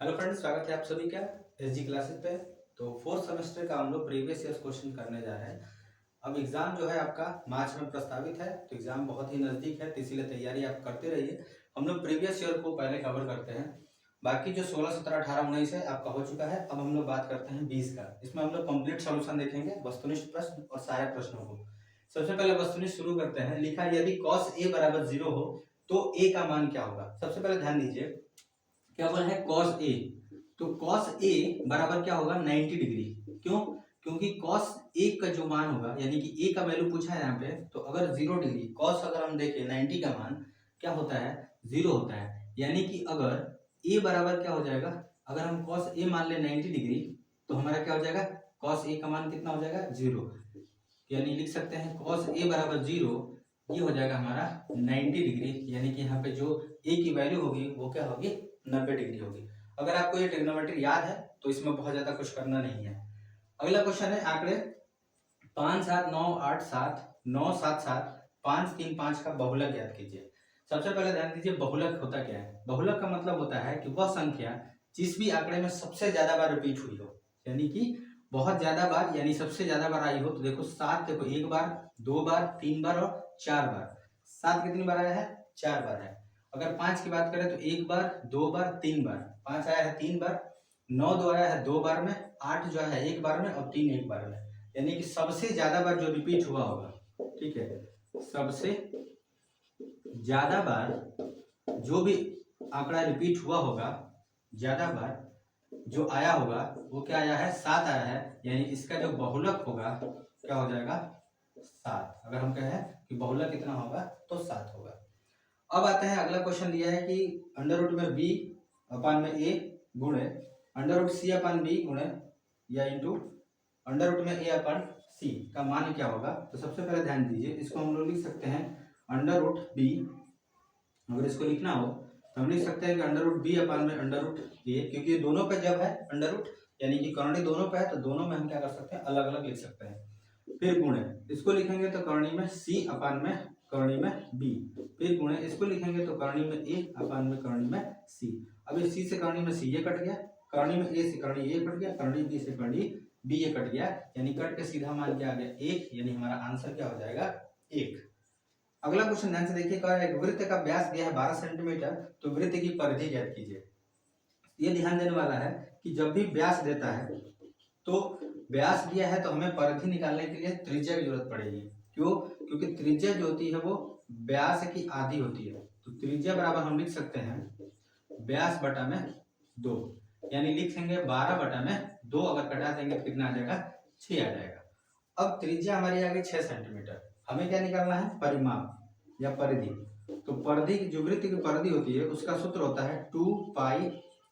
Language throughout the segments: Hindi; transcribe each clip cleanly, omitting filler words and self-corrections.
हेलो फ्रेंड्स, स्वागत है आप सभी का एसजी क्लासेस पे। तो फोर्थ सेमेस्टर का हम लोग प्रीवियस ईयर क्वेश्चन करने जा रहे हैं। अब एग्जाम जो है आपका मार्च में प्रस्तावित है, तो एग्जाम बहुत ही नज़दीक है, तो इसीलिए तैयारी आप करते रहिए। हम लोग प्रीवियस ईयर को पहले कवर करते हैं। बाकी जो 16, 17, 18, 19 है आपका हो चुका है। अब हम लोग बात करते हैं 20 का। इसमें हम लोग कंप्लीट सोल्यूशन देखेंगे, वस्तुनिष्ठ प्रश्न और सारे प्रश्नों को। सबसे पहले वस्तुनिष्ठ शुरू करते हैं। लिखा है यदि cos a बराबर 0 हो तो a का मान क्या होगा। सबसे पहले ध्यान दीजिए, क्या बोला है cos a। तो cos a बराबर क्या होगा 90 डिग्री। क्यों? क्योंकि cos a का जो मान होगा, यानी कि a का वैल्यू पूछा है यहाँ पे, तो अगर 0 डिग्री cos अगर हम देखें 90 का मान क्या होता है 0 होता है। यानी कि अगर a बराबर क्या हो जाएगा, अगर हम cos a मान ले 90 डिग्री तो हमारा क्या हो जाएगा cos a का मान कितना हो जाएगा 0। यानी लिख सकते हैं cos a बराबर 0, ये हो जाएगा हमारा 90 डिग्री। यानी कि यहाँ पे जो a की वैल्यू होगी वो क्या होगी 90 डिग्री होगी। अगर आपको ये ट्रिग्नोमेट्री याद है तो इसमें बहुत ज्यादा कुछ करना नहीं है। अगला क्वेश्चन है आंकड़े 5, 7, 9, 8, 7, 9, 7, 7, 5, 3, 5 का बहुलक ज्ञात कीजिए। सबसे पहले ध्यान दीजिए बहुलक होता क्या है। बहुलक का मतलब होता है कि वह संख्या जिस भी आंकड़े में सबसे ज्यादा बार रिपीट हुई हो, यानी कि बहुत ज्यादा बार, यानी सबसे ज्यादा बार आई हो। तो देखो 7, देखो 1 बार, 2 बार, 3 बार और 4 बार। 7 कितनी बार आया है 4 बार है। अगर 5 की बात करें तो 1 बार, 2 बार, 3 बार। 5 आया है 3 बार, 9 दो आया है 2 बार में, 8 जो है 1 बार में और 3 1 बार में। यानी कि सबसे ज्यादा बार जो रिपीट हुआ होगा, ठीक है, सबसे ज्यादा बार जो भी आंकड़ा रिपीट हुआ होगा, ज्यादा बार जो आया होगा वो क्या आया है 7 आया है। यानी इसका जो बहुलक होगा क्या हो जाएगा 7। अगर हम कहें कि बहुलक कितना होगा तो 7 होगा। अब आते हैं अगला क्वेश्चन दिया है कि अंडर रूट में बी अपान में ए गुणे अंडर रूट सी अपान बी गुणे या इंटू अंडर रूट में ए अपान सी का मान क्या होगा। तो सबसे पहले ध्यान दीजिए, इसको हम लोग लिख सकते हैं अंडर रूट बी। अगर इसको लिखना हो तो हम लिख सकते हैं कि अंडर रूट बी अपान में अंडर रूट ए, क्योंकि ये दोनों पे जब है अंडर रूट, यानी कि करणी दोनों पे है, तो दोनों में हम क्या कर सकते हैं अलग अलग लिख सकते हैं। फिर गुणे इसको लिखेंगे तो करणी में सी अपान में करणी में बी। फिर गुणे इसको लिखेंगे तो करणी में ए अपान में करणी में सी। अब इस सी से करणी में सी ये कट गया, करणी में ए से करणी ए कट गया, करणी बी से करणी बी ये कट गया, यानी कट के सीधा मान क्या आ गया 1। यानी हमारा आंसर क्या हो जाएगा 1। अगला क्वेश्चन ध्यान से देखिए, कहा है एक वृत्त का व्यास दिया है 12 सेंटीमीटर, तो वृत्त की परिधि ज्ञात कीजिए। ये ध्यान देने वाला है कि जब भी व्यास देता है तो व्यास दिया है तो हमें परिधि निकालने के लिए त्रिज्या की जरूरत पड़ेगी। क्यों? क्योंकि त्रिज्या जो होती है वो व्यास की आधी होती है। तो त्रिज्या बराबर हम लिख सकते हैं व्यास बटा में 2, यानी लिखेंगे 12 बटा में 2। अगर कटा देंगे तो कितना आ जाएगा 6 आ जाएगा। अब त्रिज्या हमारी आ गई 6 सेंटीमीटर। हमें क्या निकालना है परिमाप या परिधि। तो परिधि की जो वृत्त की परिधि होती है उसका सूत्र होता है 2 पाई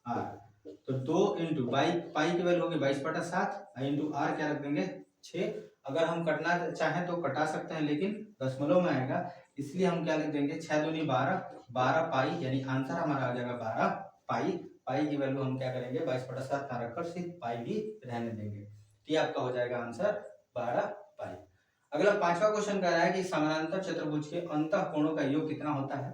आर। तो 2 इंटू पाई की वैल्यू होगी 22/7 इंटू आर क्या रख देंगे 6। अगर हम कटना चाहें तो कटा सकते हैं, लेकिन दशमलव में आएगा, इसलिए हम क्या लिख देंगे 6 दूनी 12, 12 पाई, यानी आंसर हमारा आ जाएगा 12 पाई। पाई की वैल्यू हम क्या करेंगे 22/7 ना रखकर सिर्फ पाई भी रहने देंगे। ये आपका हो जाएगा आंसर 12 पाई। अगला 5वां क्वेश्चन कह रहा है कि समानांतर चतुर्भुज के अंतः कोणों का योग कितना होता है।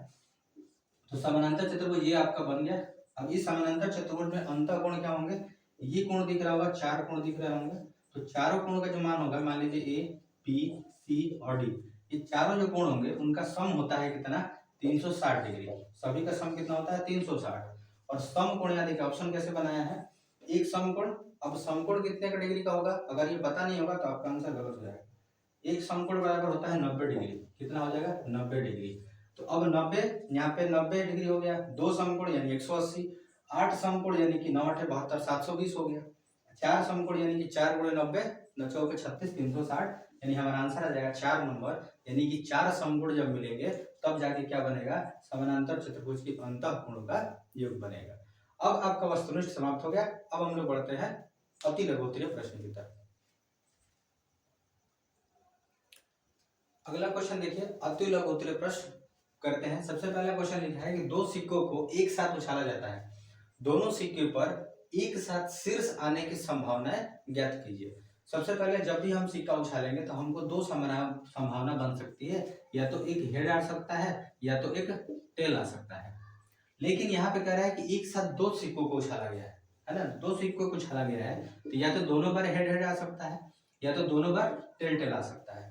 तो समानांतर चतुर्भुज ये आपका बन गया। अब इस समानांतर चतुर्भुज में अंतः कोण क्या होंगे, ये कोण दिख रहा होगा, 4 कोण दिख रहे होंगे। तो चारों कोणों का जो मान होगा, मान लीजिए ए बी सी और डी, ये चारों जो कोण होंगे उनका सम होता है कितना 360 डिग्री। सभी का सम कितना होता है 360। और सम कोण यहाँ देखिए ऑप्शन कैसे बनाया है, एक समकोण। अब समकोण कितने का डिग्री का होगा, अगर ये पता नहीं होगा तो आपका आंसर गलत हो जाएगा। एक समकोण बराबर होता है 90 डिग्री। कितना हो जाएगा 90 डिग्री। तो अब 90 यहाँ पे 90 डिग्री हो गया। 2 समकोण यानी 180, 8 समकोण यानी कि 9 8 72 720 हो गया। 4 समकोण यानी कि 4 गुणे 90 9 चौके 36 360, यानी हमारा आंसर आ जाएगा 4 नंबर। यानी कि 4 समकोण जब मिलेंगे तब जाके क्या बनेगा समानांतर चतुर्भुज के अंतः कोणों का योग बनेगा। अब आपका वस्तुनिष्ठ समाप्त हो गया। अब हम लोग बढ़ते हैं अति लघुत्तरीय प्रश्न की तरफ। अगला क्वेश्चन देखिए, अति लघुत्तरीय प्रश्न करते हैं। सबसे पहला क्वेश्चन लिखा है कि दो सिक्कों को एक साथ उछाला जाता है, दोनों सिक्के पर एक साथ शीर्ष आने की संभावनाएं ज्ञात कीजिए। सबसे पहले जब भी हम सिक्का उछालेंगे तो हमको दो संभावना बन सकती है, या तो एक हेड आ सकता है या तो एक टेल आ सकता है। लेकिन यहाँ पे कह रहा है कि एक साथ दो सिक्कों को उछाला गया है ना, दो सिक्कों को उछाला गया है, तो या तो दोनों बार हेड हेड आ सकता है या तो दोनों बार टेल टेल आ सकता है।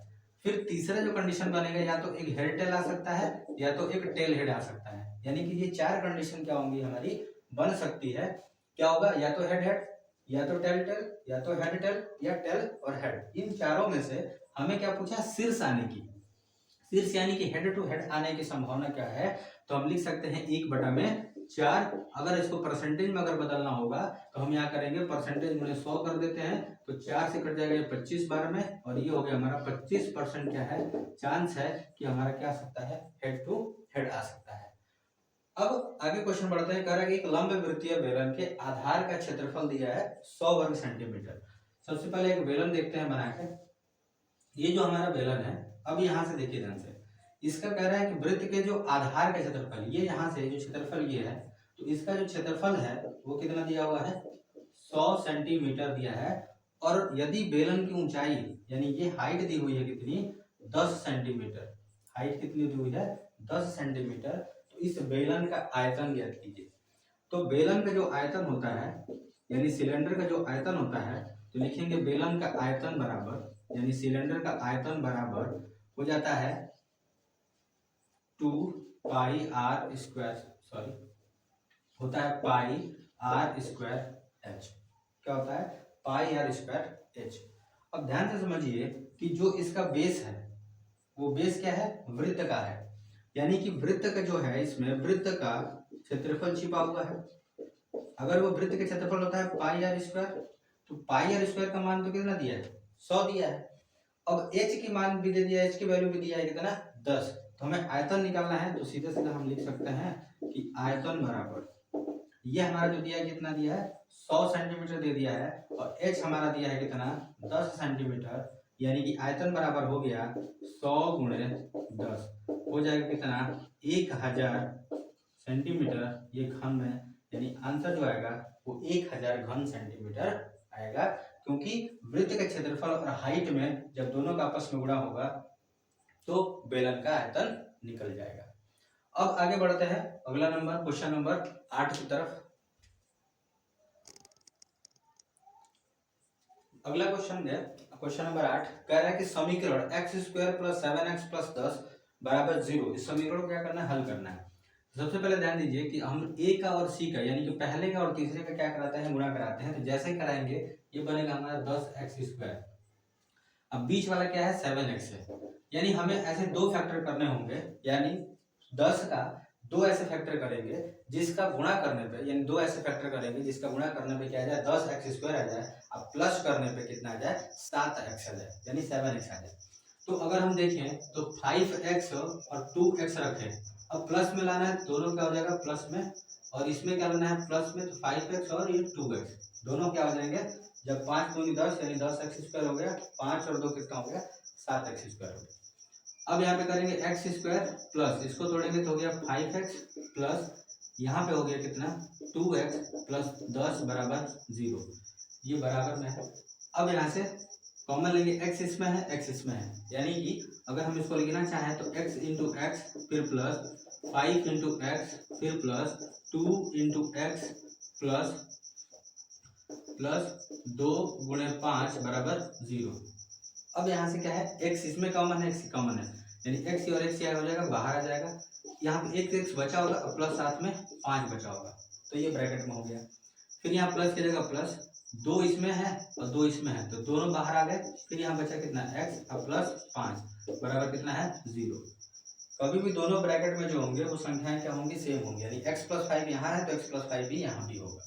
फिर तीसरा जो कंडीशन बनेगा, या तो एक हेड टेल आ सकता है या तो एक टेल हेड आ सकता है। यानी कि ये चार कंडीशन क्या होंगी हमारी, बन सकती है। क्या होगा, या तो हेड हेड, या तो टेल टेल, या तो हेड टेल, या टेल और हेड। इन चारों में से हमें क्या पूछा, शीर्ष आने की। शीर्ष यानी कि हेड टू हेड आने की संभावना क्या है, तो हम लिख सकते हैं 1/4। अगर इसको परसेंटेज में अगर बदलना होगा तो हम यहाँ करेंगे परसेंटेज में 100 कर देते हैं, तो 4 से कट जाएगा ये 25 बार में, और ये हो गया हमारा 25% क्या है, चांस है कि हमारा क्या आ सकता है, हेड टू हेड आ सकता है। अब आगे क्वेश्चन बढ़ते हैं। कह रहा है कि एक लंब वृत्तीय बेलन के आधार का क्षेत्रफल दिया है 100 वर्ग सेंटीमीटर। सबसे पहले एक बेलन देखते हैं बना के। ये जो हमारा बेलन है, अब यहाँ से देखिए ध्यान से, इसका कह रहा है कि वृत्त के जो आधार का क्षेत्रफल, ये यहाँ से जो क्षेत्रफल ये है, तो इसका जो क्षेत्रफल है वो कितना दिया हुआ है, 100 सेंटीमीटर दिया है। और यदि बेलन की ऊंचाई यानी ये हाइट दी हुई है कितनी, 10 सेंटीमीटर, हाइट कितनी दी हुई है, 10 सेंटीमीटर, तो इस बेलन का आयतन ज्ञात कीजिए। तो बेलन का जो आयतन होता है, यानी सिलेंडर का जो आयतन होता है, तो लिखेंगे बेलन का आयतन बराबर, यानी सिलेंडर का आयतन बराबर हो जाता है 2 पाई आर स्क्वायर, सॉरी होता है पाई आर स्क्वायर एच। क्या होता है, पाई आर स्क्वायर एच। अब ध्यान से समझिए कि जो इसका बेस है वो बेस क्या है, वृत्त का है। यानी कि वृत्त का जो है, इसमें वृत्त का क्षेत्रफल छिपा हुआ है। अगर वो वृत्त का क्षेत्रफल होता है पाई आर स्क्वायर, तो पाई आर स्क्वायर का मान तो कितना दिया है, 100 दिया है। अब h की मान भी दे दिया, h की वैल्यू भी दिया है कितना, 10। तो हमें आयतन निकालना है, तो सीधे सीधे हम लिख सकते हैं कि आयतन बराबर, ये हमारा जो दिया है कितना दिया है, 100 सेंटीमीटर दे दिया है, और h हमारा दिया है कितना, 10 सेंटीमीटर। यानी कि आयतन बराबर हो गया 100 गुणे 10, हो जाएगा कितना, 1000 सेंटीमीटर ये घन में, यानी आंसर जो आएगा वो 1000 घन सेंटीमीटर आएगा। क्योंकि वृत्त का क्षेत्रफल और हाइट में जब दोनों का आपस में गुणा होगा तो बेलन का आयतन निकल जाएगा। अब आगे बढ़ते हैं अगला नंबर, क्वेश्चन नंबर 8 की तरफ। अगला क्वेश्चन है क्वेश्चन नंबर 8। कह रहा है कि समीकरण x² + 7x + 10 = 0, इस समीकरण को क्या करना है, हल करना है। सबसे पहले ध्यान दीजिए कि हम a का और c का, यानी कि पहले का और तीसरे का क्या कराते हैं, गुणा कराते हैं। तो जैसे ही कराएंगे ये बनेगा हमारा 10x²। अब बीच वाला क्या है, 7x है। यानी हमें ऐसे दो फैक्टर करने होंगे, यानी 10 का दो ऐसे फैक्टर करेंगे जिसका गुणा करने पे, यानी दो ऐसे फैक्टर करेंगे जिसका गुणा करने पे क्या आ जाए, 10x² आ जाए। अब प्लस करने पे कितना आ जाए, 7x आ जाए, यानी 7x आ जाए। तो अगर हम देखें तो 5x और 2x रखें, अब प्लस में लाना है, दोनों क्या हो जाएगा प्लस में, और इसमें क्या लाना है प्लस में, तो 5x और ये 2x दोनों क्या हो जाएंगे, जब 5 दूनी 10 यानी 10x² हो गया, 5 और 2 कितना हो गया, 7x² हो गया। अब यहाँ पे करेंगे x² प्लस, इसको तोड़ेंगे तो हो गया 5x प्लस यहाँ पे हो गया कितना 2x प्लस 10 बराबर 0, ये बराबर में है। अब यहाँ से कॉमन लेंगे, x इसमें है, x इसमें है, यानी कि अगर हम इसको लिखना चाहें तो x इंटू एक्स फिर प्लस 5 इंटू एक्स फिर प्लस 2 इंटू एक्स प्लस 2 गुणे 5 बराबर 0। अब यहाँ से क्या है, x इसमें कॉमन है, x कॉमन है, यानी x और x क्या हो जाएगा, बाहर आ जाएगा। यहाँ पे x बचा होगा और प्लस साथ में 5 बचा होगा, तो ये ब्रैकेट में हो गया। फिर यहाँ प्लस की जगह प्लस, 2 इसमें है और 2 इसमें है, तो दोनों बाहर आ गए। फिर यहाँ बचा कितना, x और प्लस 5 बराबर कितना है, 0। कभी भी दोनों ब्रैकेट में जो होंगे वो संख्याएं क्या होंगी, सेम होंगी, यानी x + 5 यहाँ है तो x + 5 भी यहाँ भी होगा।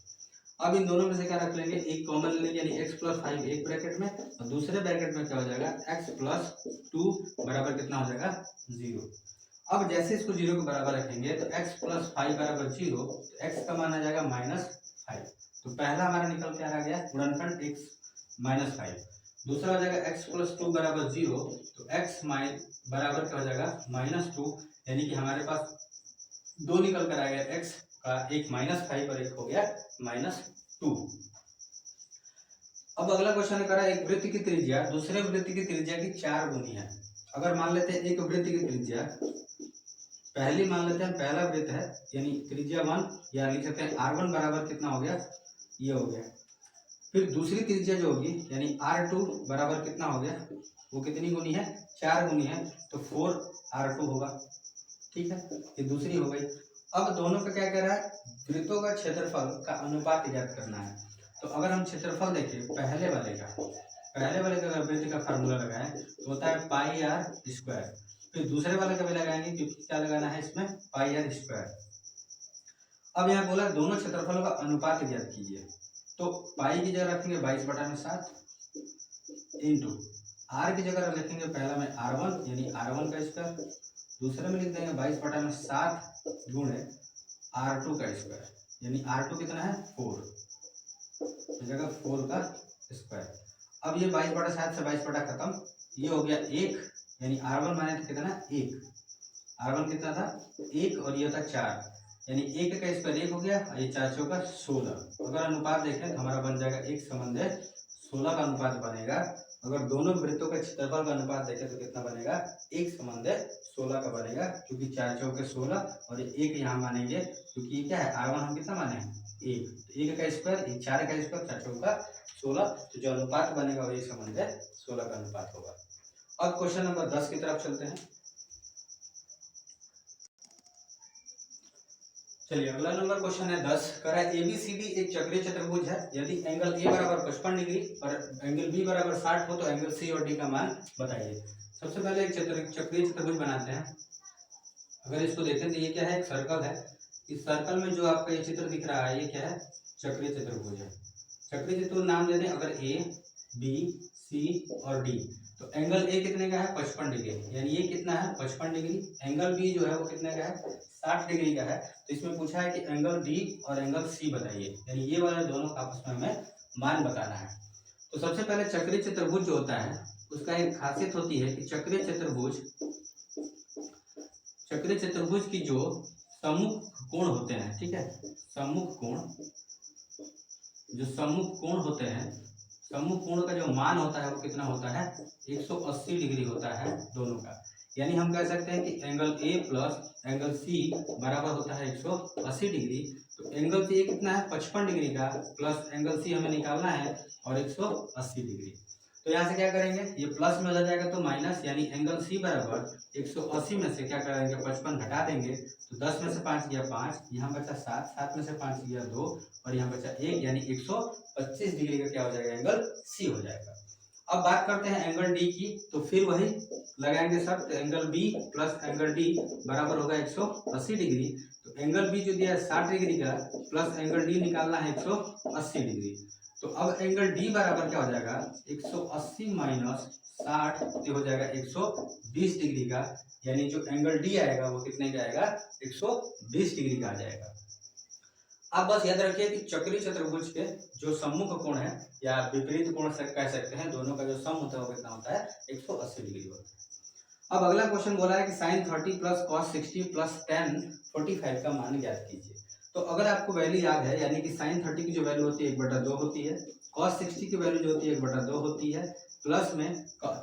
अब इन दोनों में से क्या रख लेंगे, एक कॉमन लेंगे, यानी x + 5 एक ब्रैकेट में, और दूसरे ब्रैकेट में क्या हो जाएगा, x + 2 बराबर कितना हो जाएगा, 0। अब जैसे इसको 0 के बराबर रखेंगे तो x + 5 बराबर 0, तो x का मान आ जाएगा -5। तो पहला हमारा निकल के आ गया गुणनखंड x -5। दूसरा हो जाएगा x + 2 बराबर 0, तो x बराबर क्या हो जाएगा -2, यानी कि हमारे पास दो निकल कर आ गया x का, एक -5 और एक हो गया -2। अब अगला क्वेश्चन करा, एक वृत्त की त्रिज्या दूसरे वृत्त की त्रिज्या की 4 गुनी है। अगर मान लेते हैं एक वृत्त की त्रिज्या, पहली मान लेते हैं पहला वृत्त है यानी त्रिज्या 1, या लिख सकते हैं r1 बराबर कितना हो गया, ये हो गया। फिर दूसरी त्रिज्या जो होगी यानी r2 बराबर कितना हो गया, वो कितनी गुनी है, 4 गुनी है, तो 4r2 होगा। ठीक है, ये दूसरी हो गई। अब दोनों का क्या कह रहा है, वृत्तों का क्षेत्रफल का अनुपात ज्ञात करना है। तो अगर हम क्षेत्रफल देखें पहले वाले का अगर वृत्त का फार्मूला लगाएं तो होता है पाई आर स्क्वायर। फिर दूसरे वाले का भी लगाएंगे क्योंकि क्या लगाना है इसमें, पाई आर स्क्वायर। अब यहाँ बोला दोनों क्षेत्रफलों का अनुपात ज्ञात कीजिए, तो पाई की जगह रखेंगे 22/7 इंटू आर की जगह लिखेंगे पहला में r1 यानी r1 का स्क्वायर, दूसरे में लिख देंगे 22/7 गुणे r2 का स्क्वायर, यानी r2 कितना है 4, इस जगह 4 का स्क्वायर। अब ये 22/7 से 22 खत्म, ये हो गया 1, यानी r1 माने थे कितना 1, r1 कितना था 1 और ये था 4, यानी 1 का स्क्वायर 1 हो गया, ये 4 चौका 16। अगर अनुपात देखें तो हमारा बन जाएगा 1 संबंध 16 का अनुपात बनेगा। अगर दोनों वृत्तों के क्षेत्रफल का अनुपात देखें तो कितना बनेगा, 1 संबंध 16 का बनेगा, क्योंकि 4 चौके 16 और 1 यहाँ मानेंगे क्योंकि ये क्या है r1 हम कितना माने हैं 1, तो 1 का स्क्वायर 4 का स्क्वायर 4 चौका 16, तो जो अनुपात बनेगा वो 1 संबंध 16 का अनुपात होगा। अब क्वेश्चन नंबर 10 की तरफ चलते हैं। चलिए अगला नंबर क्वेश्चन है 10, कह रहा है ABCD एक चक्रीय चतुर्भुज है, यदि एंगल A बराबर 55 डिग्री और एंगल B बराबर 60 हो तो एंगल C और D का मान बताइए। सबसे पहले एक चक्रीय चतुर्भुज बनाते हैं। अगर इसको देखें तो ये क्या है, एक सर्कल है। इस सर्कल में जो आपका ये चित्र दिख रहा है ये क्या है, चक्रीय चतुर्भुज है। चक्रीय चतुर्भुज नाम दे दें अगर A, B, C और D, तो एंगल A कितने का है 55 डिग्री, यानी ये कितना है 55 डिग्री। एंगल B जो है वो कितने का है 60 डिग्री का है। तो इसमें पूछा है कि एंगल D और एंगल C बताइए, यानी ये वाले दोनों का आपस में हमें मान बताना है। तो सबसे पहले चक्रीय चतुर्भुज जो होता है उसका एक खासियत होती है कि चक्रीय चतुर्भुज की जो सम्मुख कोण होते हैं, ठीक है, सम्मुख कोण होते हैं, सम्मुख कोण का जो मान होता है वो कितना होता है 180 डिग्री होता है दोनों का। यानी हम कह सकते हैं कि angle A plus angle C बराबर होता है 180 डिग्री। तो एंगल A कितना है 55 डिग्री का, प्लस एंगल C हमें निकालना है और 180 डिग्री। तो यहाँ से क्या करेंगे, ये प्लस में हो जाएगा तो माइनस, यानी एंगल C बराबर 180 में से क्या करेंगे 55 घटा देंगे, तो 10 में से 5 गया 5, यहाँ बचा 7, 7 में से 5 गया 2 और यहाँ बचा 1, यानी 125 डिग्री का क्या हो जाएगा एंगल C हो जाएगा। अब बात करते हैं एंगल D की, तो फिर वही लगाएंगे सब, तो angle B plus angle D बराबर होगा 180 डिग्री। तो एंगल B जो दिया है 60 डिग्री का, प्लस एंगल D निकालना है 180 डिग्री। तो अब एंगल D बराबर क्या हो जाएगा 180 माइनस 60 ये हो जाएगा 120 डिग्री का, यानी जो एंगल D आएगा वो कितने का आएगा 120 डिग्री का आ जाएगा। आप बस याद रखिए कि चक्रीय चतुर्भुज के जो सम्मुख कोण है या विपरीत कोण से कह सकते हैं, दोनों का जो सम होता है वो कितना होता है 180 डिग्री होता है। अब अगला क्वेश्चन बोला है कि sin 30 plus cos 60 plus tan 45 का मान ज्ञात कीजिए। तो अगर आपको वैल्यू याद है, यानी कि sin 30 की जो वैल्यू होती है 1/2 होती है, cos 60 की वैल्यू जो होती है 1/2 होती है, प्लस में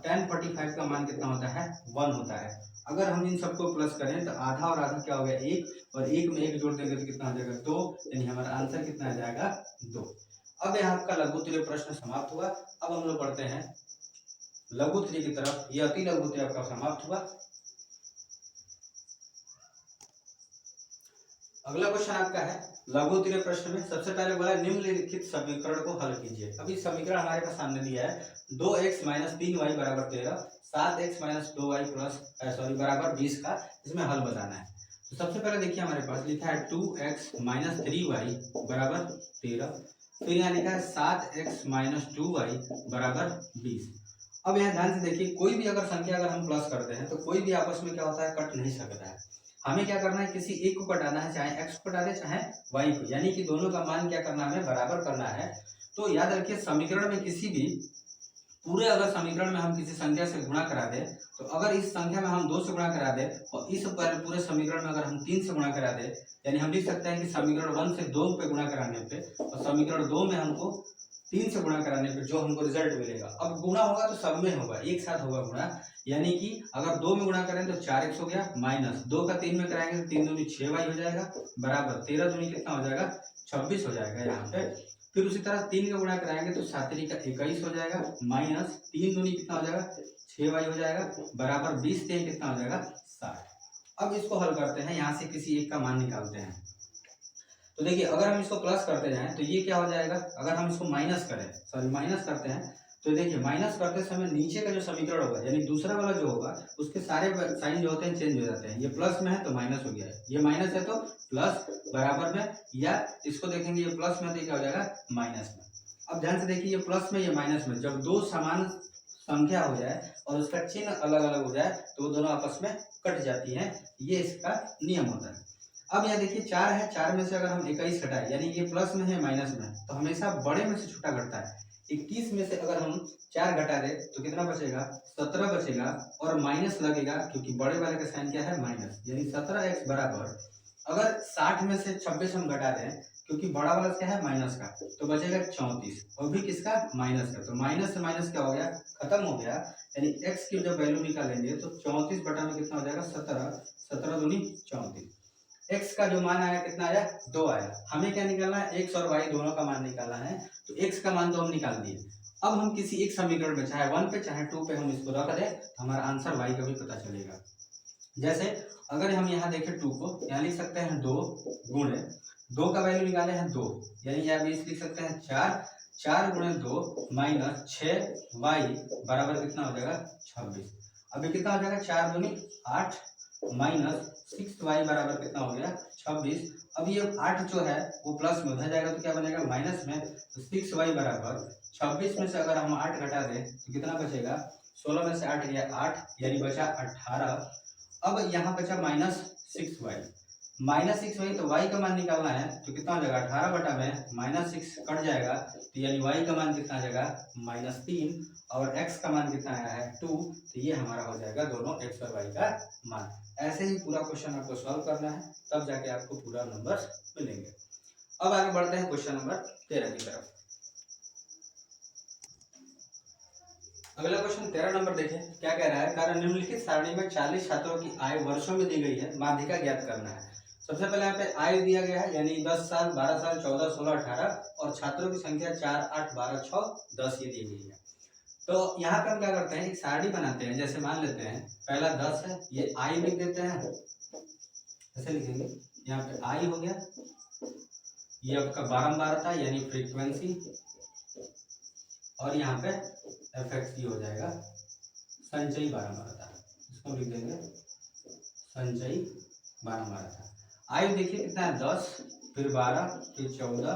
tan 45 का मान कितना होता है 1 होता है। अगर हम इन सबको प्लस करें तो आधा और आधा क्या हो गया 1, और 1 में 1 जोड़ देंगे तो कितना हो जाएगा 2, यानी हमारा आंसर कितना आ जाएगा 2। अब यहाँ आपका लघुत्तरीय प्रश्न समाप्त हुआ। अब हम लोग बढ़ते हैं लघुत्तरीय की तरफ। यह अति लघुत्तरीय आपका समाप्त हुआ। अगला क्वेश्चन आपका है लघुत्तरीय प्रश्न में सबसे पहले बोला निम्नलिखित समीकरण को हल कीजिए। अभी समीकरण हमारे पास सामने दिया है 2x माइनस 3y बराबर 13, 7x माइनस 2y बराबर 20 का इसमें हल बताना है। तो सबसे पहले देखिए हमारे पास लिखा है 2x माइनस 3y बराबर 13, फिर यहाँ लिखा है 7x माइनस 2y बराबर 20। अब यहाँ ध्यान से देखिए, कोई भी अगर संख्या अगर हम प्लस करते हैं तो कोई भी आपस में क्या होता है कट नहीं सकता है। हमें क्या करना है, किसी एक को कटाना है, चाहे x को कटा दे चाहे y को, यानी कि दोनों का मान क्या करना है बराबर करना है। तो याद रखिए समीकरण में किसी भी पूरे अगर समीकरण में हम किसी संख्या से गुणा करा दे, तो अगर इस संख्या में हम 2 से गुणा करा दे और इस पूरे समीकरण में अगर हम 3 से गुणा करा दे, यानी हम लिख सकते हैं कि समीकरण 1 से 2 पे गुणा कराने पे और समीकरण 2 में हमको 3 से गुणा कराने पर जो हमको रिजल्ट मिलेगा, अब गुणा होगा तो सब में होगा, एक साथ होगा गुणा, यानी कि अगर 2 में गुणा करें तो 4x हो गया, माइनस 2 का 3 में कराएंगे तो 3 दूनी 6y हो जाएगा, बराबर 13 दूनी कितना हो जाएगा 26 हो जाएगा यहाँ पे। फिर उसी तरह 3 का गुणा कराएंगे तो 7 का 21 हो जाएगा, माइनस 3 दूनी कितना हो जाएगा 6y हो जाएगा, बराबर 20 3 कितना हो जाएगा 60। अब इसको हल करते हैं, यहाँ से किसी एक का मान निकालते हैं। तो देखिए अगर हम इसको प्लस करते जाएं तो ये क्या हो जाएगा, अगर हम इसको माइनस करें, सॉरी माइनस करते हैं तो देखिए माइनस करते समय नीचे का जो समीकरण होगा यानी दूसरा वाला जो होगा उसके सारे साइन जो होते हैं चेंज हो जाते हैं। ये प्लस में है तो माइनस हो गया, ये माइनस है तो प्लस, बराबर में, या इसको देखेंगे ये प्लस में तो क्या हो जाएगा माइनस में। अब ध्यान से देखिए ये प्लस में ये माइनस में, जब दो समान संख्या हो जाए और उसका चिन्ह अलग अलग हो जाए तो वो दोनों आपस में कट जाती हैं, ये इसका नियम होता है। अब यहाँ देखिए 4 है, 4 में से अगर हम 21 घटाए यानी ये प्लस में है माइनस में तो हमेशा बड़े में से छोटा घटता है। 21 में से अगर हम 4 घटा दे तो कितना बचेगा 17 बचेगा, और माइनस लगेगा क्योंकि बड़े वाले का साइन क्या है माइनस, यानी 17x बराबर, अगर 60 में से 26 हम घटा दें क्योंकि बड़ा वाला क्या है माइनस का, तो बचेगा 34, और भी किसका माइनस का, तो माइनस से माइनस क्या हो गया खत्म हो गया, यानी x की जब वैल्यू निकालेंगे तो 34 बटा में कितना हो जाएगा 17, 17 दूनी 34। x का जो मान आया कितना आया 2 आया। हमें क्या निकालना है x और y दोनों का मान निकालना है, तो x का मान तो हम निकाल दिए। अब हम किसी एक समीकरण में चाहे 1 पे चाहे 2 पे हम इसको रख दें तो हमारा आंसर y का भी पता चलेगा। जैसे अगर हम यहाँ देखें 2 को, यहाँ लिख सकते हैं 2 गुणे 2 का वैल्यू निकाले हैं 2, यानी यहाँ भी लिख सकते हैं 4, 4 गुणे 2 माइनस 6y बराबर कितना हो जाएगा 26। अभी कितना हो जाएगा 4 दूनी 8 माइनस 6y बराबर कितना हो गया 26। अब ये 8 जो है वो प्लस में उधर जाएगा तो क्या बनेगा माइनस में, तो 6y बराबर 26 में से अगर हम 8 घटा दें तो कितना बचेगा, 16 में से 8 गया 8, यानी बचा 18। अब यहाँ बचा माइनस 6y, माइनस 6y, तो y का मान निकालना है तो कितना हो जाएगा 18 बटा में माइनस 6 कट जाएगा, तो यानी y का मान कितना आ जाएगा -3, और x का मान कितना आया है 2, तो ये हमारा हो जाएगा दोनों x और y का मान। ऐसे ही पूरा क्वेश्चन आपको सॉल्व करना है, तब जाके आपको पूरा नंबर मिलेंगे। अब आगे बढ़ते हैं क्वेश्चन नंबर 13 की तरफ। अगला क्वेश्चन 13 नंबर देखें क्या कह रहा है, कार्य निम्नलिखित सारणी में 40 छात्रों की आयु वर्षों में दी गई है, माध्यिका ज्ञात करना है। सबसे पहले यहाँ पे आयु दिया गया है यानी 10 साल 12 साल 14 16 18, और छात्रों की संख्या 4 8 12 6 10 ये दी गई है। तो यहाँ पे हम क्या करते हैं एक सारणी बनाते हैं, जैसे मान लेते हैं पहला 10 है, ये आई लिख देते हैं, ऐसे लिखेंगे, यहाँ पे आई हो गया, ये आपका बारंबारता यानी फ्रीक्वेंसी, और यहाँ पे एफएक्स हो जाएगा संचयी बारंबारता, इसको लिख देंगे संचयी बारंबारता। आयु देखिए कितना है 10, फिर 12, फिर 14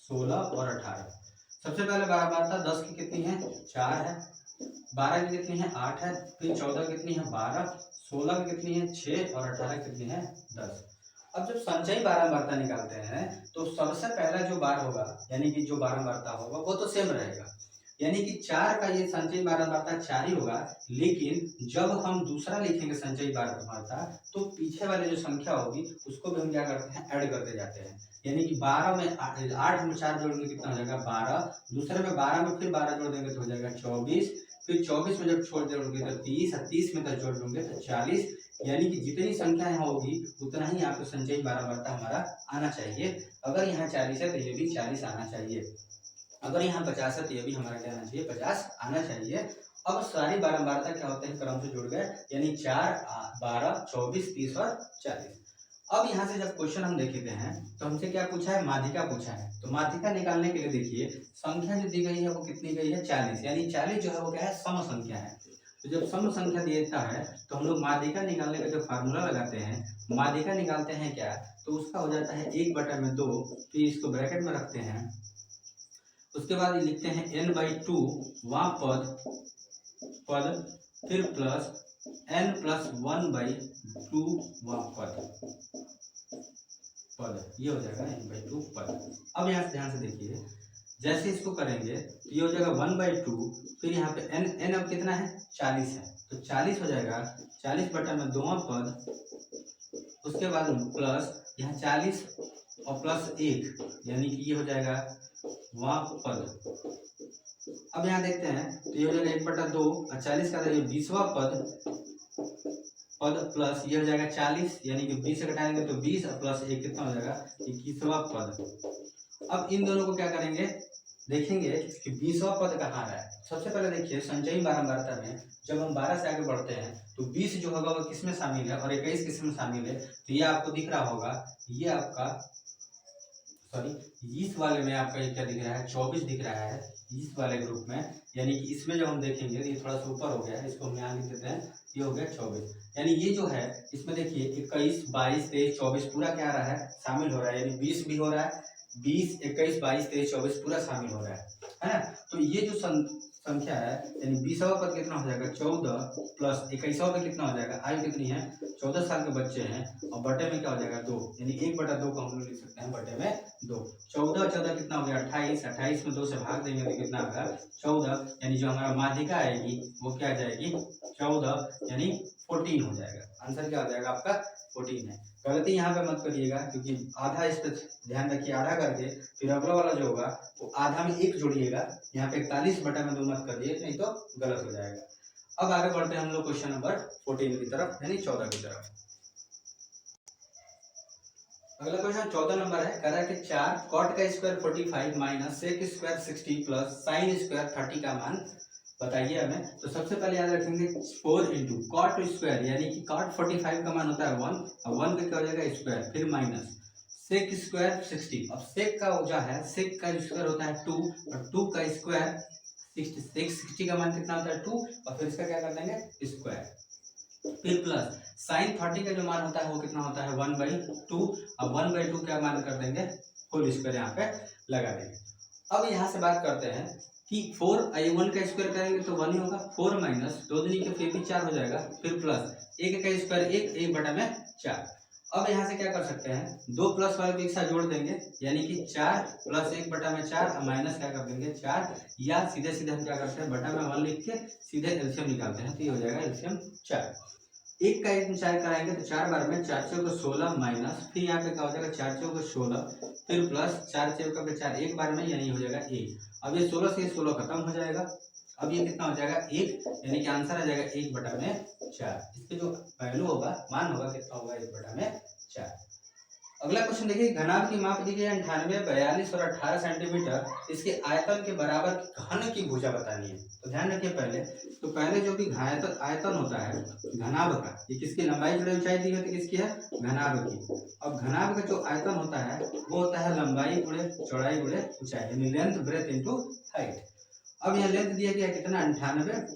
16 और 18। सबसे पहले बारंबारता 10 की कितनी है 4 है, 12 की कितनी है 8 है, फिर 14 कितनी है 12, 16 की कितनी है 6 और 18 कितनी है 10। अब जब संचयी बारंबारता निकालते हैं तो सबसे पहला जो बार होगा यानी कि जो बारंबारता होगा वो तो सेम रहेगा, यानी कि 4 का ये संचयी बारंबारता 4 ही होगा, लेकिन जब हम दूसरा लिखेंगे संचयी बारंबारता तो पीछे वाले जो संख्या होगी उसको भी हम क्या करते हैं ऐड करते जाते हैं, यानी कि 12 में 8 में 4 जोड़ेंगे कितना हो जाएगा 12, दूसरे में 12 में फिर 12 जोड़ देंगे तो हो जाएगा 24, फिर 24 में जब छोड़ देंगे तो 30, 30 में तो जोड़ देंगे तो 40, यानी कि जितनी संख्या यहाँ होगी उतना ही यहाँ पे संचयी बारंबारता हमारा आना चाहिए। अगर यहाँ 40 है तो ये भी 40 आना चाहिए, अगर यहाँ 50 है तो ये भी हमारा क्या आना चाहिए 50 आना चाहिए। अब सारी बारंबारता क्या होते हैं क्रम से जुड़ गए, यानी 4 12 24 30 और 40। अब यहाँ से जब क्वेश्चन हम देखते हैं तो हमसे क्या पूछा है माध्यिका पूछा है, तो माध्यिका निकालने के लिए देखिए संख्या जो दी गई है वो कितनी गई है 40, यानी 40 जो है वो क्या है सम संख्या है। तो जब सम संख्या देता है तो हम लोग माध्यिका निकालने का जो फार्मूला लगाते हैं, माध्यिका निकालते हैं क्या, तो उसका हो जाता है 1/2, फिर इसको ब्रैकेट में रखते हैं, उसके बाद ये लिखते हैं n/2 वहाँ पद फिर प्लस n+1/2 वहाँ पद, ये हो जाएगा n/2 पद। अब यहाँ से ध्यान से देखिए जैसे इसको करेंगे तो ये हो जाएगा 1/2, फिर यहाँ पे n अब कितना है 40 है तो 40 हो जाएगा 40/2 पद, उसके बाद प्लस यहाँ 40 और +1 यानी कि ये हो जाएगा वां पद। अब यहाँ देखते हैं तो ये हो जाएगा 1/2 और 40 का ये 20वां पद प्लस ये हो जाएगा 40, यानी कि 20 से घटाएंगे तो 20 और प्लस 1 कितना हो जाएगा 21वां पद। अब इन दोनों को क्या करेंगे, देखेंगे कि 20वां पद कहाँ रहा है। सबसे पहले देखिए संचयी बारंबारता में जब हम 12 से आगे बढ़ते हैं तो 20 जो होगा वो किस में शामिल है और 21 किस में शामिल है। तो ये आपको दिख रहा होगा, ये आपका सॉरी इस वाले में आपका ये क्या दिख रहा है 24 दिख रहा है इस वाले ग्रुप में, यानी कि इसमें जब हम देखेंगे तो ये थोड़ा सा ऊपर हो गया है, इसको हम यहाँ लिख देते हैं, ये हो गया 24। यानी ये जो है इसमें देखिए 21, 22, 23, 24 पूरा क्या आ रहा है शामिल हो रहा है, यानी 20 भी हो रहा है, 20, 21, 22, 23, 24 पूरा शामिल हो रहा है ना। तो ये जो संख्या है यानी 20वां पद कितना हो जाएगा 14 प्लस 21वां पे कितना हो जाएगा, आयु कितनी है 14 साल के बच्चे हैं और बटे में क्या हो जाएगा 2, यानी 1/2 को हम लोग लिख सकते हैं बटे में 2। 14 14 कितना हो गया 28, 28 में 2 से भाग देंगे तो कितना होगा 14, यानी जो हमारा माध्यिका आएगी वो क्या आ जाएगी 14, यानी 14 हो जाएगा। आंसर क्या हो जाएगा आपका 14 है। गलती यहाँ पे मत करिएगा क्योंकि आधा इस पर ध्यान रखिए, आधा करके फिर अगला वाला जो होगा वो आधा में 1 जोड़िएगा, यहाँ पे 41/2 मत करिए नहीं तो गलत हो जाएगा। अब आगे बढ़ते हैं हम लोग क्वेश्चन नंबर 14 की तरफ, यानी 14 की तरफ। अगला क्वेश्चन 14 नंबर है, कह रहा है कि 4 cot का square 45 minus sec square 60 plus sin square 30 का मान बताइए हमें। तो सबसे पहले याद रखेंगे 4 इंटू कॉट स्क्वायर, यानी कि कॉट 45 का मान होता है 1 और 1 का क्या हो जाएगा स्क्वायर, फिर माइनस सेक स्क्वायर 60। अब सेक का जो है सेक का स्क्वायर होता है 2 और 2 का स्क्वायर 60, सेक 60 का मान कितना होता है 2 और फिर इसका क्या कर देंगे स्क्वायर, फिर प्लस साइन 30 का जो मान होता है वो कितना होता है 1/2, अब 1/2 क्या मान कर देंगे होल स्क्वायर यहाँ पे लगा देंगे। अब यहाँ से बात करते हैं कि 4 1 का स्क्वायर करेंगे तो 1 ही होगा, 4 माइनस 2 दूनी के फिर भी 4 हो जाएगा, फिर प्लस 1 का स्क्वायर 1, 1/4। अब यहाँ से क्या कर सकते हैं 2 प्लस वाले को एक साथ जोड़ देंगे, यानी कि 4 प्लस 1/4 और माइनस क्या कर देंगे 4, या सीधे सीधे हम क्या करते हैं बटा में 1 लिख के सीधे एलसीएम निकालते हैं, तो ये हो जाएगा एलसीएम 4। 1 का 1 में 4 कराएंगे तो 4 बार में 4 चौको 16 माइनस फिर यहाँ पे क्या हो जाएगा 4 चौको 16 फिर प्लस 4 चौका पे 4 एक बार में, यानी हो जाएगा 1। अब ये 16 से 16 खत्म हो जाएगा, अब ये कितना हो जाएगा 1, यानी कि आंसर आ जाएगा 1/4। इसके जो वैल्यू होगा मान होगा कितना होगा 1/4। अगला क्वेश्चन देखिए, घनाभ की माप दी गई है 98, 42 और 18 सेंटीमीटर, इसके आयतन के बराबर घन की भुजा बतानी है। तो ध्यान रखिए पहले जो भी आयतन होता है घनाभ का, ये किसकी लंबाई जुड़े ऊंचाई दी होती है किसकी है घनाभ की। अब घनाभ का जो आयतन होता है वो होता है लंबाई गुणे चौड़ाई गुणे ऊंचाई, यानी लेंथ ब्रेथ इनटू हाइट। अब यह लेंथ दिया गया कितना 98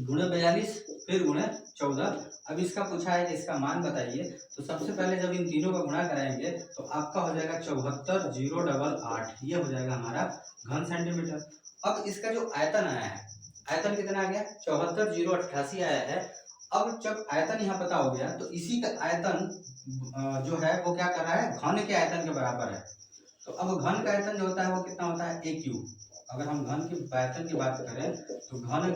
गुणे 42 फिर गुणे 14। अब इसका पूछा है कि इसका मान बताइए। तो सबसे पहले जब इन तीनों का गुणा कराएंगे तो आपका हो जाएगा 74,088, ये हो जाएगा हमारा घन सेंटीमीटर। अब इसका जो आयतन आया है, आयतन कितना आ गया 74,088 आया है। अब जब आयतन यहाँ पता हो गया तो इसी का आयतन जो है वो क्या कर रहा है घन के आयतन के बराबर है। तो अब घन का आयतन जो होता है वो कितना होता है a क्यूब। अगर हम घन के आयतन की बात करें तो घन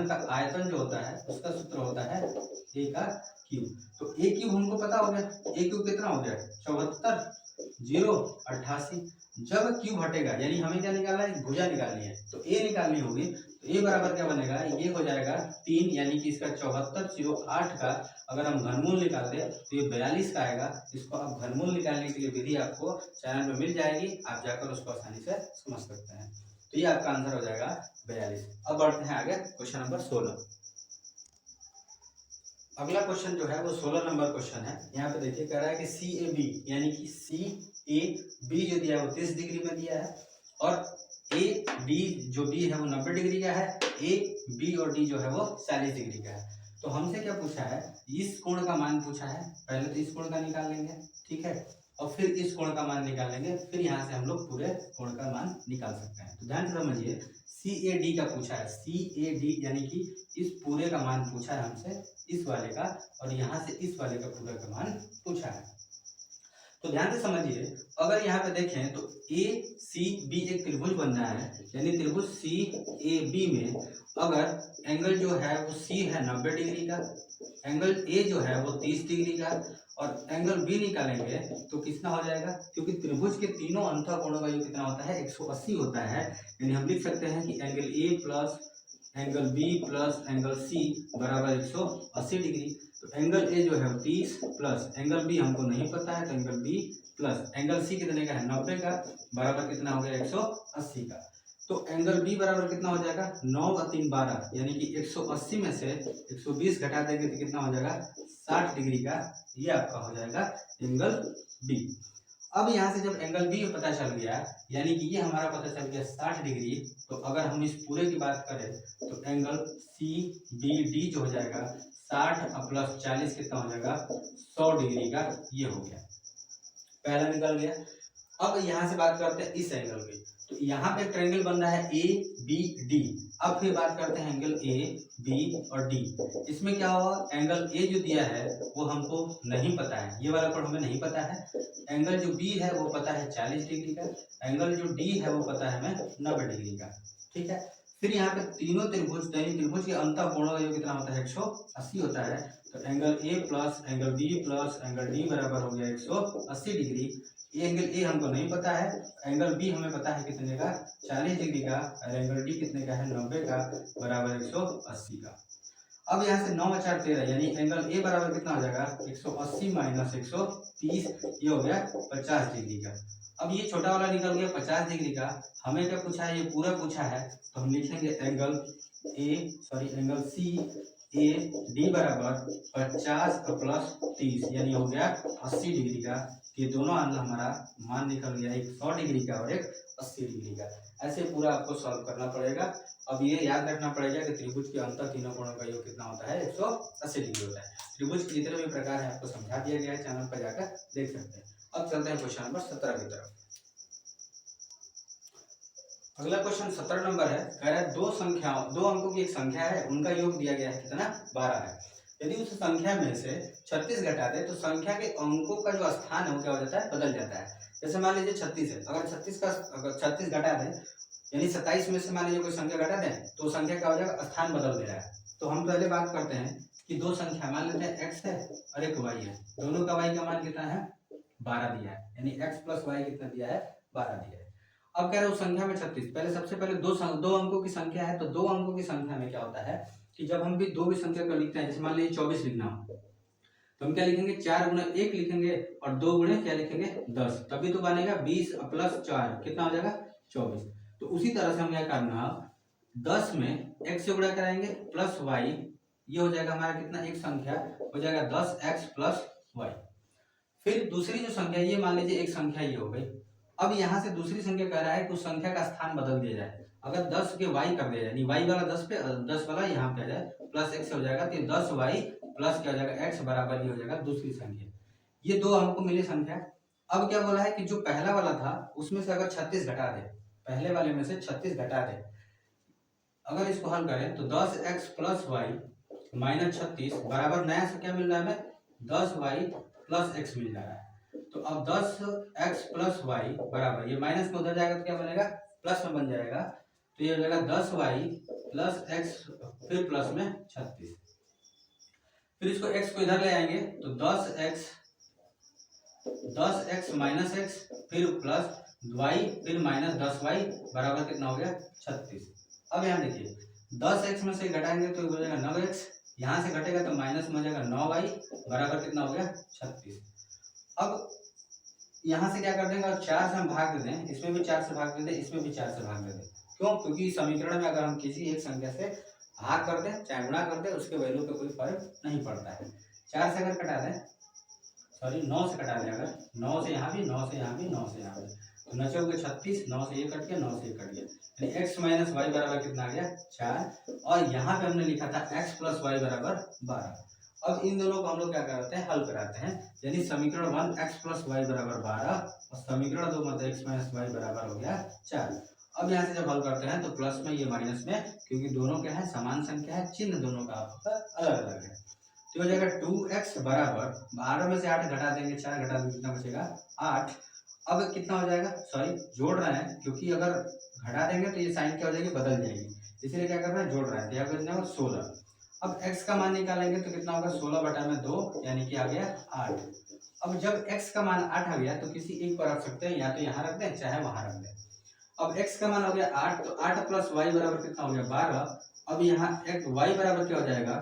का आयतन जो होता है उसका सूत्र होता है a का क्यूब। तो a क्यूब हमको पता हो गया, a क्यूब कितना हो गया 74,088। जब क्यूब हटेगा यानी हमें क्या निकालना है भुजा निकालनी है, तो a निकालनी होगी, तो a बराबर क्या बनेगा ये हो जाएगा 3, यानी कि इसका 74,008 का अगर हम घनमूल निकाल दें तो ये 42 का आएगा। इसको आप घनमूल निकालने के लिए विधि आपको चैनल पे मिल जाएगी, आप जाकर उसको आसानी से समझ सकते हैं। तो ये आपका आंसर हो जाएगा 42। अब बढ़ते हैं आगे क्वेश्चन नंबर 16। अगला क्वेश्चन जो है वो 16 नंबर क्वेश्चन है। यहाँ पे देखिए कह रहा है कि CAB यानी कि CAB जो दिया है वो 30 डिग्री में दिया है और AD जो B है वो 90 डिग्री का है, AB और D जो है वो 40 डिग्री का है। तो हमसे क्या पूछा है इस कोण का मान पूछा है। पहले तो इस कोण का निकाल लेंगे, ठीक है, और फिर इस कोण का मान निकाल लेंगे, फिर यहाँ से हम लोग पूरे कोण का मान निकाल सकते हैं। तो ध्यान से समझिए CAD का पूछा है, CAD यानी कि इस पूरे का मान पूछा है हमसे, इस वाले का, और यहाँ से इस वाले का पूरे का मान पूछा है। तो ध्यान से समझिए, अगर यहाँ पे देखें तो ए सी बी एक त्रिभुज बन रहा है, यानी त्रिभुज सी ए बी में अगर एंगल जो है वो सी है 90 डिग्री का, एंगल ए जो है वो 30 डिग्री का, और एंगल बी निकालेंगे तो कितना हो जाएगा, क्योंकि त्रिभुज के तीनों अंतःकोणों का योग कितना होता है 180 होता है, यानी हम लिख सकते हैं कि angle a plus angle b plus angle c बराबर 180 डिग्री। तो एंगल ए जो है 30 प्लस एंगल बी हमको नहीं पता है, तो angle b plus angle c कितने का है 90 का, बराबर कितना हो गया 180 का। तो एंगल बी बराबर कितना हो जाएगा 9 और 3 12, यानी कि 180 में से 120 घटा देंगे तो कितना हो जाएगा 60 डिग्री का, ये आपका हो जाएगा एंगल बी। अब यहाँ से जब एंगल बी पता चल गया, यानी कि ये हमारा पता चल गया 60 डिग्री, तो अगर हम इस पूरे की बात करें तो एंगल सी बी डी जो हो जाएगा 60 प्लस 40 कितना हो जाएगा 100 डिग्री का, ये हो गया, पहला निकल गया। अब यहाँ से बात करते हैं इस एंगल की, तो यहाँ पे ट्रायंगल बन रहा है ए बी डी। अब फिर बात करते हैं एंगल ए बी और डी। इसमें क्या हुआ, एंगल ए जो दिया है वो हमको नहीं पता है, ये वाला कोण हमें नहीं पता है। एंगल जो बी है वो पता है 40 डिग्री का, एंगल जो डी है वो पता है हमें 90 डिग्री का, ठीक है। फिर यहाँ पे तीनों त्रिभुज त्रिभुज के अंतःकोणों का योग कितना होता है 180 होता है। तो angle a plus angle b plus angle d बराबर हो गया 180 डिग्री। ये एंगल ए हमको नहीं पता है, एंगल बी हमें पता है कितने का 40 डिग्री का, और एंगल डी कितने का है 90 का, बराबर 180 का। अब यहाँ से 9 और 4 13, यानी एंगल ए बराबर कितना हो जाएगा 180 माइनस 130, ये हो गया 50 डिग्री का। अब ये छोटा वाला निकल गया 50 डिग्री का, हमें क्या पूछा है, ये पूरा पूछा है, तो हम लिखेंगे एंगल सी ए डी बराबर 50 प्लस 30, यानी हो गया 80 डिग्री का। ये दोनों हमारा मान निकल गया, एक 100 डिग्री का और एक 80 डिग्री का। ऐसे पूरा आपको सॉल्व करना पड़ेगा। अब ये याद रखना पड़ेगा कि त्रिभुज के अंतर तीनों कोणों का योग कितना होता है 180 डिग्री होता है। त्रिभुज के जितने भी प्रकार है आपको समझा दिया गया है, चैनल पर जाकर देख सकते हैं। अब चलते हैं क्वेश्चन नंबर 17 की तरफ। अगला क्वेश्चन 17 नंबर है, कह रहा है दो अंकों की एक संख्या है, उनका योग दिया गया है कितना 12 है। यदि उस संख्या में से 36 घटा दे तो संख्या के अंकों का जो स्थान है वो क्या हो जाता है, बदल जाता है। जैसे मान लीजिए 36 है, अगर 36 घटा दे, यानी 27 में से मान लीजिए कोई संख्या घटा दें तो संख्या क्या हो जाएगा, स्थान बदल दे रहा है। तो हम पहले बात करते हैं कि दो संख्या मान लेते हैं x है और एक y है, दोनों का y का मान कितना है 12 दिया है, यानी x प्लस y कितना दिया है 12 दिया है। अब कह रहे हैं उस संख्या में 36, पहले सबसे पहले दो अंकों की संख्या है, तो दो अंकों की संख्या में क्या होता है कि जब हम भी दो भी संख्या को लिखते हैं, जैसे मान लीजिए 24 लिखना हो तो हम क्या लिखेंगे 4 गुणे 1 लिखेंगे और 2 गुणे क्या लिखेंगे 10, तभी तो बनेगा 20 प्लस 4 कितना हो जाएगा 24। तो उसी तरह से हम क्या करना, 10 में x से गुणा कराएंगे प्लस y, ये हो जाएगा हमारा कितना, एक संख्या हो जाएगा 10x प्लस y। फिर दूसरी जो संख्या, ये मान लीजिए एक संख्या ये हो गई। अब यहाँ से दूसरी संख्या कह रहा है कि उस संख्या का स्थान बदल दिया जाए। अगर 10 के y कर दिया जाए, यानी y वाला 10 पे 10 वाला यहाँ पे आ जाए, प्लस x हो जाएगा, तो 10y प्लस क्या हो जाएगा x बराबर, ये हो जाएगा दूसरी संख्या। ये दो हमको मिली संख्या। अब क्या बोला है कि जो पहला वाला था उसमें से अगर 36 घटा दे, पहले वाले में से 36 घटा दे, अगर इसको हल करें तो 10x प्लस वाई माइनस 36 बराबर नया से क्या मिल रहा है हमें 10y प्लस x मिल जा रहा है। तो अब 10x प्लस वाई बराबर, ये माइनस में उधर जाएगा तो क्या बनेगा प्लस में बन जाएगा, तो ये हो जाएगा 10y प्लस x फिर प्लस में 36। फिर इसको x को इधर ले आएंगे तो 10x माइनस x फिर प्लस y फिर माइनस 10y बराबर कितना हो गया 36। अब यहाँ देखिए 10x में से घटाएंगे तो हो जाएगा 9x, यहाँ से घटेगा तो माइनस में हो जाएगा 9y बराबर कितना हो गया 36। अब यहाँ से क्या कर देंगे, 4 से हम भाग दे दें, इसमें भी 4 से भाग दे दें, इसमें भी 4 से भाग दे दें। क्यों, क्योंकि समीकरण में अगर हम किसी एक संख्या से भाग कर दें चाहे गुणा कर दें, उसके वैल्यू पे कोई फर्क नहीं पड़ता है। 4 से अगर कटा दें, सॉरी 9 से कटा दें, अगर 9 से यहाँ भी 9 से यहाँ भी 9 से यहाँ भी, तो नचोगे 36, 9 से ये कट गया 9 से ये कट गया, यानी x माइनस वाई बराबर कितना आ गया 4। और यहाँ पे हमने लिखा था x प्लस वाई बराबर 12। अब इन दोनों को हम लोग क्या कराते हैं, हल कराते हैं, यानी समीकरण 1 x प्लस वाई बराबर 12 और समीकरण 2 मतलब x माइनस वाई बराबर हो गया 4। अब यहाँ से जब हल करते हैं तो प्लस में ये माइनस में, क्योंकि दोनों क्या है समान संख्या है, चिन्ह दोनों का आपका अलग अलग है। तो हो जाएगा 2x बराबर 12 में से 8 घटा देंगे, 4 घटा देंगे, कितना बचेगा 8। अब कितना हो जाएगा, सॉरी जोड़ रहे हैं क्योंकि अगर घटा देंगे तो ये साइन क्या हो जाएगी, बदल जाएगी, इसलिए क्या कर रहे हैं, जोड़ रहे हैं। तो यहाँ पर कितना होगा 16। अब x का मान निकालेंगे तो कितना होगा 16 बटा में 2 यानी कि आ गया 8। अब जब x का मान 8 आ गया तो किसी एक पर रख सकते हैं, या तो यहाँ रख दें चाहे वहां रख दें। अब x का मान हो गया 8, तो 8 प्लस y बराबर कितना हो गया 12। अब यहाँ एक y बराबर क्या हो जाएगा,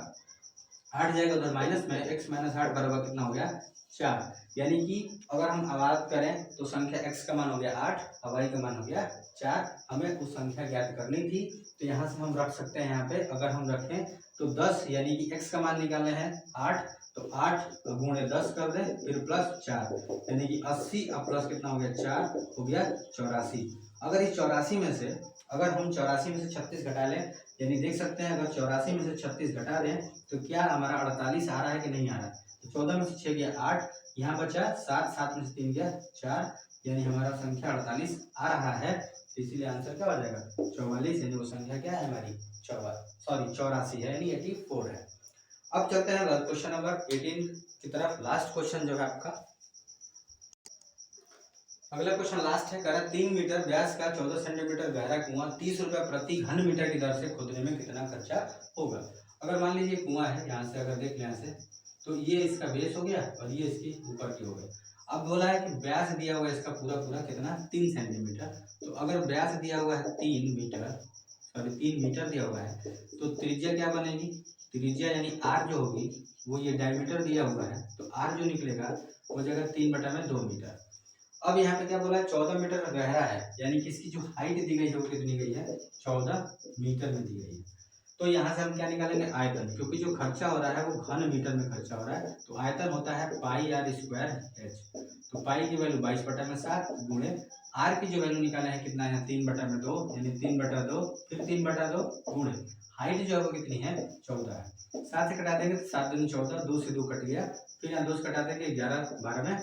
8 जाएगा उधर माइनस में, x माइनस 8 बराबर कितना हो गया 4। यानी कि अगर हम आबाद करें तो संख्या x का मान हो गया 8 और y का मान हो गया 4। हमें उस संख्या ज्ञात करनी थी, तो यहाँ से हम रख सकते हैं, यहाँ पे अगर हम रखें तो 10 यानी कि x का मान निकालना है 8, तो 8 गुणे 10 कर दें, फिर प्लस 4 यानी कि 80 और प्लस कितना हो गया 4 हो गया 84। अगर इस 84 में से अगर हम 84 में से 36 घटा लें, यानी देख सकते हैं अगर 84 में से 36 घटा दें तो क्या हमारा 48 आ रहा है कि नहीं आ रहा है। तो 14 में से 6 गया 8, यहाँ बचा 7, 7 में से 3 गया 4, यानी हमारा संख्या 48 आ रहा है। तो इसीलिए आंसर क्या हो जाएगा 44, यानी वो संख्या क्या है हमारी 84 है, यानी 84 है। अब चलते हैं क्वेश्चन नंबर 18 की तरफ। लास्ट क्वेश्चन जो है आपका, अगला क्वेश्चन लास्ट है, कह रहा 3 मीटर व्यास का 14 सेंटीमीटर गहरा कुआं 30 रुपया प्रति घन मीटर की दर से खोदने में कितना खर्चा होगा। अगर मान लीजिए कुआं है, यहाँ से अगर देख लें यहाँ से, तो ये इसका बेस हो गया और ये इसकी ऊपर की हो गई। अब बोला है कि व्यास दिया हुआ है इसका पूरा पूरा कितना 3 सेंटीमीटर। तो अगर व्यास दिया हुआ है 3 मीटर दिया हुआ है, तो त्रिज्या क्या बनेगी, त्रिज्या यानी आर जो होगी वो ये डायमीटर दिया हुआ है, तो आर जो निकलेगा वो जगह 3/2 मीटर। अब यहाँ पे क्या बोला है 14 मीटर गहरा है, यानी कि इसकी जो हाइट दी गई है वो कितनी गई है 14 मीटर में दी गई है। तो यहाँ से हम क्या निकालेंगे आयतन, क्योंकि जो खर्चा हो रहा है वो घन मीटर में खर्चा हो रहा है, तो आयतन होता है पाई आर स्क्वायर एच। तो पाई की वैल्यू 22/7 गुणे आर की जो वैल्यू निकाले है कितना है 3/2, यानी 3/2 फिर 3/2 गुणे हाइट जो है वो कितनी है 14 है। 7 से कटा देंगे तो 7 दूनी 14, 2 से 2 कट गया, फिर यहाँ 2 से कटा देंगे 11 12 में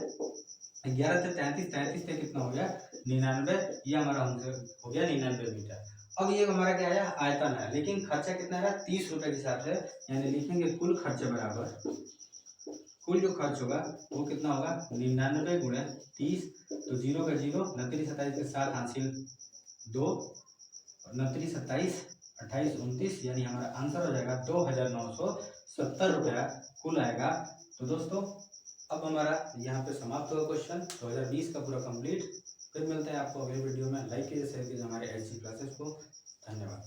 11 से 33, 33 से कितना हो गया 99, ये हमारा हो गया 99 मीटर। अब ये हमारा क्या आया आयतन है, लेकिन खर्चा कितना है 30 रुपए के हिसाब से, यानी लिखेंगे कुल खर्चे बराबर, कुल जो खर्च होगा वो कितना होगा 99 गुणे 30, तो 0 का 0, 29 27 के साथ हासिल 2, 29 27 28 29, यानी हमारा आंसर हो जाएगा 2970 रुपया कुल आएगा। तो दोस्तों अब हमारा यहाँ पे समाप्त हुआ क्वेश्चन 2020 का पूरा कंप्लीट। फिर मिलते हैं आपको अगले वीडियो में। लाइक कीजिए, शेयर कीजिए हमारे एचसी क्लासेस को। धन्यवाद।